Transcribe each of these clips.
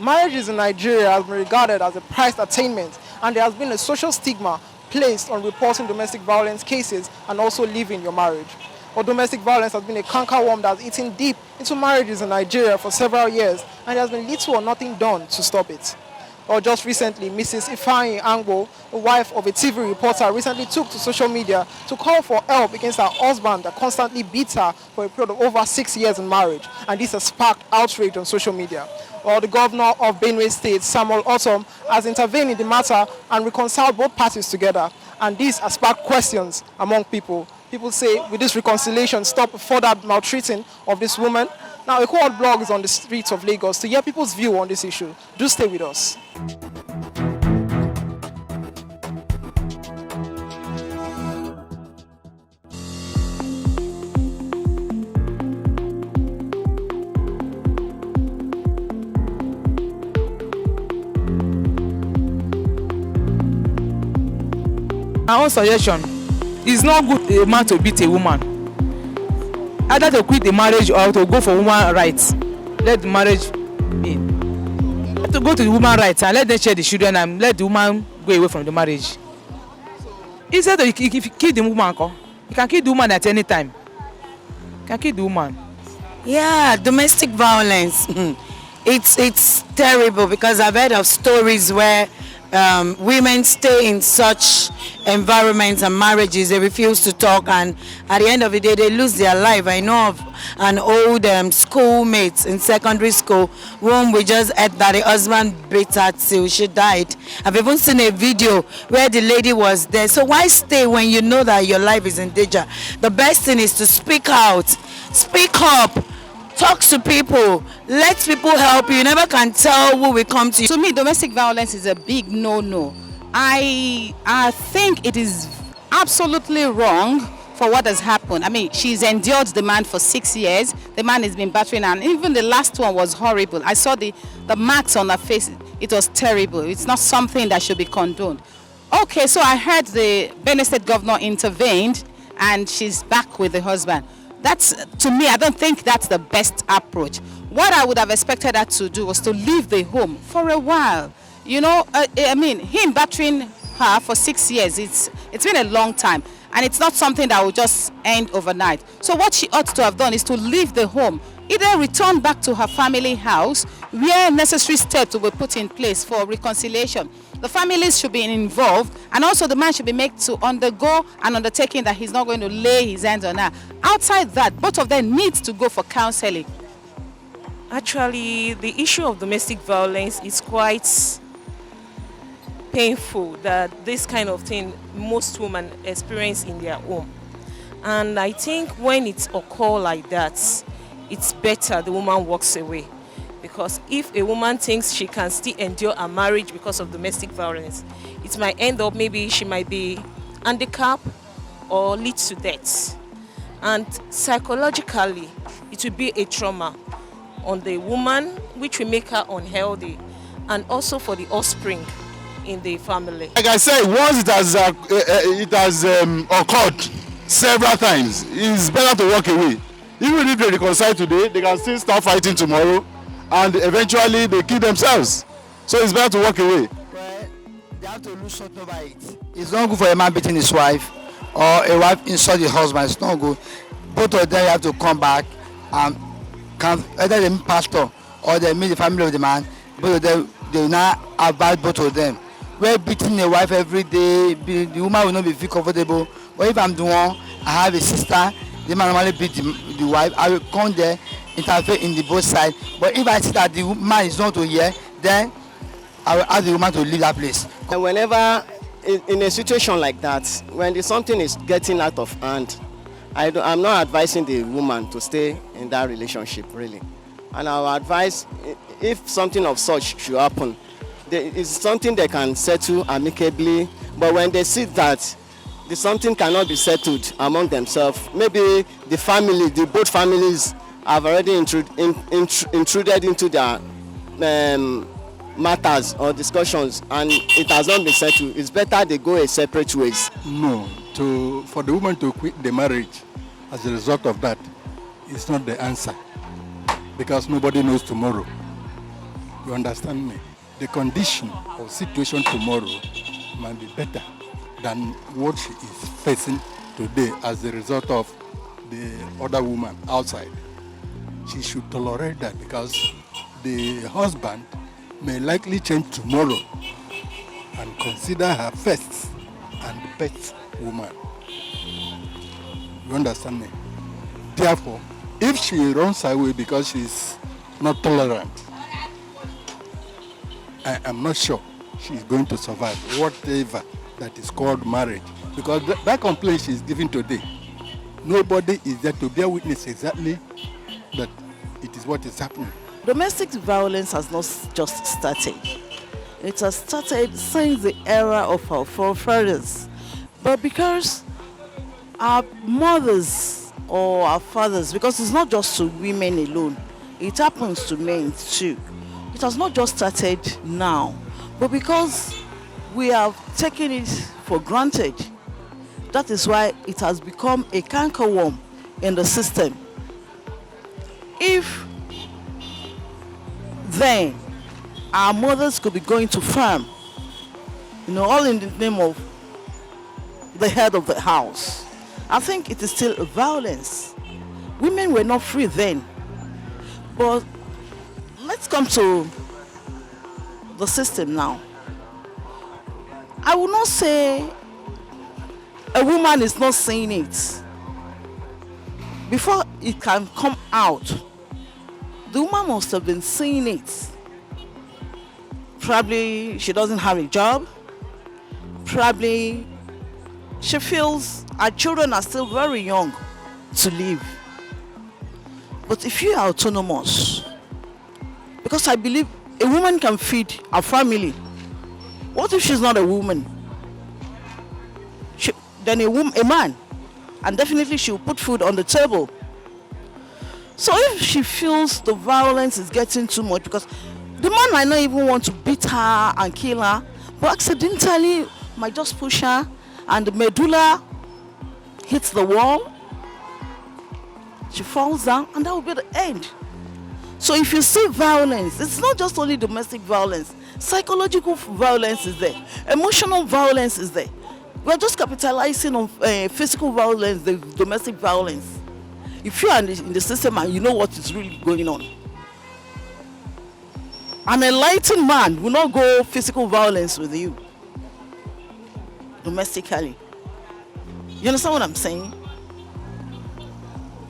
Marriages in Nigeria has been regarded as a prized attainment, and there has been a social stigma placed on reporting domestic violence cases and also leaving your marriage. But domestic violence has been a cankerworm that has eaten deep into marriages in Nigeria for several years, and there has been little or nothing done to stop it. Or just recently, Mrs. Ifeanyi Angbo, the wife of a TV reporter, recently took to social media to call for help against her husband that constantly beats her for a period of over 6 years in marriage. And this has sparked outrage on social media. Well, the governor of Benue State, Samuel Otom, has intervened in the matter and reconciled both parties together. And this has sparked questions among people. People say, will this reconciliation stop further maltreating of this woman? Now, ekohotblog is on the streets of Lagos to hear people's view on this issue. Do stay with us. My own suggestion is not good a man to beat a woman. Either to quit the marriage or to go for woman rights. Let the marriage be. To go to the woman rights and let them share the children and let the woman go away from the marriage. Instead of if you kill the woman, you can kill the woman at any time. You can kill the woman. Yeah, domestic violence. It's terrible because I've heard of stories where women stay in such environments and marriages, they refuse to talk, and at the end of the day they lose their life. I know of an old schoolmate in secondary school whom we just heard that the husband beat her till she died. I've even seen a video where the lady was there. So why stay when you know that your life is in danger? The best thing is to speak out, speak up, talk to people, let people help you. You never can tell who will come to you. To me, domestic violence is a big no-no. I think it is absolutely wrong for what has happened. I mean, she's endured the man for 6 years. The man has been battering her, and even the last one was horrible. I saw the marks on her face. It was terrible. It's not something that should be condoned. Okay, so I heard the Benue State governor intervened, and she's back with the husband. That's, to me, I don't think that's the best approach. What I would have expected her to do was to leave the home for a while. You know, I mean, him battering her for 6 years, it's been a long time. And it's not something that will just end overnight. So what she ought to have done is to leave the home, either return back to her family house, where necessary steps will be put in place for reconciliation. The families should be involved, and also the man should be made to undergo an undertaking that he's not going to lay his hands on her. Outside that, both of them need to go for counseling. Actually, the issue of domestic violence is quite painful, that this kind of thing most women experience in their home. And I think when it's occurs like that, it's better the woman walks away. Because if a woman thinks she can still endure a marriage because of domestic violence, it might end up maybe she might be handicapped or lead to death. And psychologically, it will be a trauma on the woman, which will make her unhealthy, and also for the offspring in the family. Like I said, once it has occurred several times, it's better to walk away. Even if they reconcile today, they can still start fighting tomorrow, and eventually they kill themselves. So it's better to walk away. Well, they have to lose something over it. It's not good for a man beating his wife, or a wife insult the husband. It's not good. Both of them have to come back and either they meet pastor or they meet the family of the man. Both of them, they will not avoid both of them. We're beating a wife every day, the woman will not be feel comfortable. But if I'm the one, I have a sister, the man normally beat the wife, I will come there, interfere in the both sides. But if I see that the man is not to hear, then I will ask the woman to leave that place. And whenever in a situation like that, when something is getting out of hand, I'm not advising the woman to stay in that relationship, really. And I will advise, if something of such should happen, it's something they can settle amicably. But when they see that something cannot be settled among themselves, maybe both families have already intruded into their matters or discussions, and it has not been settled, it's better they go a separate ways. No, for the woman to quit the marriage as a result of that is not the answer, because nobody knows tomorrow. You understand me? The condition or situation tomorrow might be better than what she is facing today as a result of the other woman outside. She should tolerate that because the husband may likely change tomorrow and consider her first and best woman. You understand me? Therefore, if she runs away because she's not tolerant, I am not sure she is going to survive whatever that is called marriage. Because that complaint she is giving today, nobody is there to bear witness exactly that it is what is happening. Domestic violence has not just started. It has started since the era of our forefathers. But because our mothers or our fathers, because it's not just to women alone, it happens to men too. It has not just started now, but because we have taken it for granted, that is why it has become a cankerworm in the system. If then our mothers could be going to farm, all in the name of the head of the house, I think it is still a violence. Women were not free then. But let's come to the system now. I will not say a woman is not saying it. Before it can come out, the woman must have been saying it. Probably she doesn't have a job. Probably she feels her children are still very young to live. But if you are autonomous, because I believe a woman can feed her family. What if she's not a woman? Then a man, and definitely she will put food on the table. So if she feels the violence is getting too much, because the man might not even want to beat her and kill her, but accidentally might just push her and the medulla hits the wall, she falls down, and that will be the end. So if you see violence, it's not just only domestic violence. Psychological violence is there. Emotional violence is there. We're just capitalizing on physical violence, the domestic violence. If you are in the system and you know what is really going on, an enlightened man will not go physical violence with you domestically. You understand what I'm saying?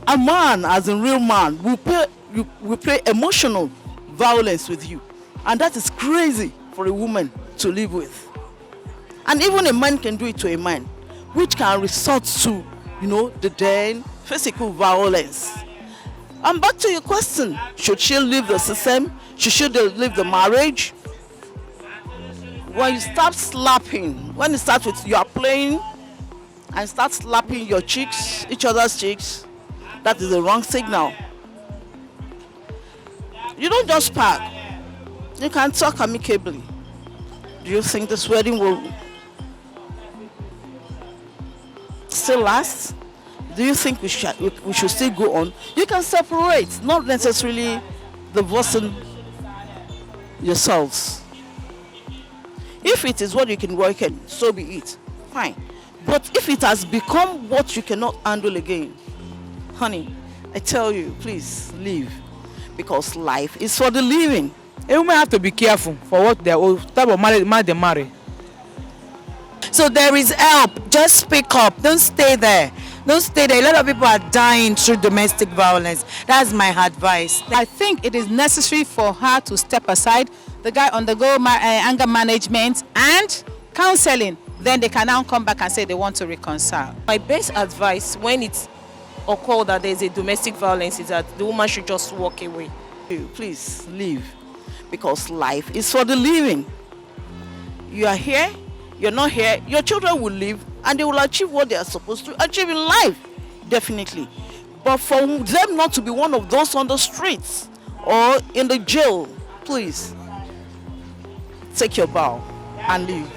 A man, as a real man, will play emotional violence with you. And that is crazy for a woman to live with. And even a man can do it to a man, which can resort to, the then physical violence. And back to your question, should she leave the system? Should she leave the marriage? When you start slapping, when it starts with you are playing and start slapping your cheeks, each other's cheeks, that is the wrong signal. You don't just park. You can talk amicably. Do you think this wedding will still last? Do you think we should still go on? You can separate, not necessarily divorcing yourselves. If it is what you can work in, so be it. Fine. But if it has become what you cannot handle again, honey, I tell you, please leave. Because life is for the living. A woman have to be careful for what type of man they marry. So there is help. Just speak up. Don't stay there. Don't stay there. A lot of people are dying through domestic violence. That's my advice. I think it is necessary for her to step aside. The guy undergo anger management and counseling. Then they can now come back and say they want to reconcile. My best advice when it's occurred that there's a domestic violence is that the woman should just walk away. Please leave. Because life is for the living. You are here, you're not here, your children will live and they will achieve what they are supposed to achieve in life. Definitely. But for them not to be one of those on the streets or in the jail, please take your bow and leave.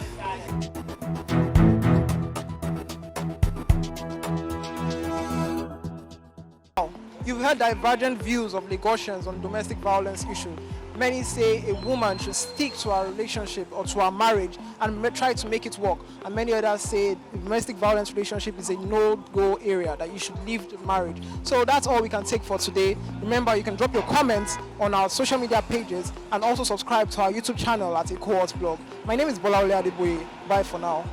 You will had divergent views of Lagosians on domestic violence issue. Many say a woman should stick to her relationship or to her marriage and try to make it work. And many others say the domestic violence relationship is a no-go area, that you should leave the marriage. So that's all we can take for today. Remember, you can drop your comments on our social media pages and also subscribe to our YouTube channel at ekohotblog. My name is Bolaole Adeboye. Bye for now.